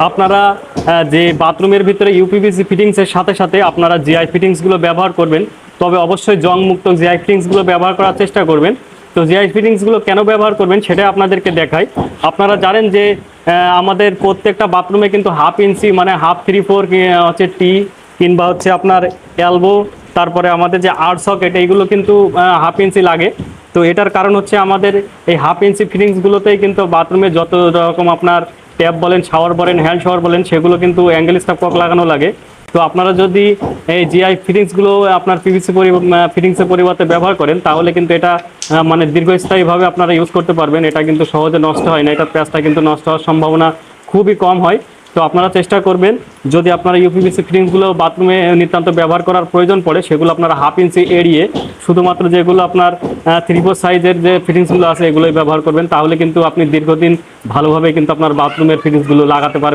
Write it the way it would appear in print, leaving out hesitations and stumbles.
আপনারা যে বাথরুমের ভিতরে ইউপিভিসি ফিটিংসের সাথে সাথে আপনারা জিআই ফিটিংসগুলো ব্যবহার করবেন, তবে অবশ্যই জংমুক্ত জিআই ফিটিংসগুলো ব্যবহার করার চেষ্টা করবেন। তো জিআই ফিটিংসগুলো কেন ব্যবহার করবেন সেটা আপনাদেরকে দেখাই। আপনারা জানেন যে আমাদের প্রত্যেকটা বাথরুমে কিন্তু 1/2 ইঞ্চি মানে 1/2 3/4 হচ্ছে টি কিংবা হচ্ছে আপনার এলবো, তারপরে আমাদের যে আর্ট সকেট এইগুলো কিন্তু 1/2 ইঞ্চি লাগে। তো এটার কারণ হচ্ছে আমাদের এই 1/2 ইঞ্চি ফিটিংসগুলোতেই কিন্তু বাথরুমে যত রকম আপনার ট্যাপ বলেন, শাওয়ার বলেন, হ্যান্ড শাওয়ার বলেন, সেগুলো কিন্তু অ্যাঙ্গেল স্টপ কক লাগানো লাগে। তো আপনারা যদি এই জিআই ফিটিংসগুলো আপনার পিভিসি ফিটিংসের পরিবর্তে ব্যবহার করেন তাহলে কিন্তু এটা মানে দীর্ঘস্থায়ীভাবে আপনারা ইউজ করতে পারবেন। এটা কিন্তু সহজে নষ্ট হয় না, এটার প্যাচটা কিন্তু নষ্ট হওয়ার সম্ভাবনা খুবই কম হয়। তো আপনারা চেষ্টা করবেন যদি আপনারা ইউপিভিসি ফিটিংসগুলো বাথরুমে নিতান্ত ব্যবহার করার প্রয়োজন পড়ে সেগুলো আপনারা 1/2 ইঞ্চি এড়িয়ে শুধুমাত্র যেগুলো আপনার 3/4 সাইজের যে ফিটিংসগুলো আছে এগুলোই ব্যবহার করবেন। তাহলে কিন্তু আপনি দীর্ঘদিন ভালোভাবে কিন্তু আপনার বাথরুমের ফিটিংসগুলো লাগাতে পারবেন।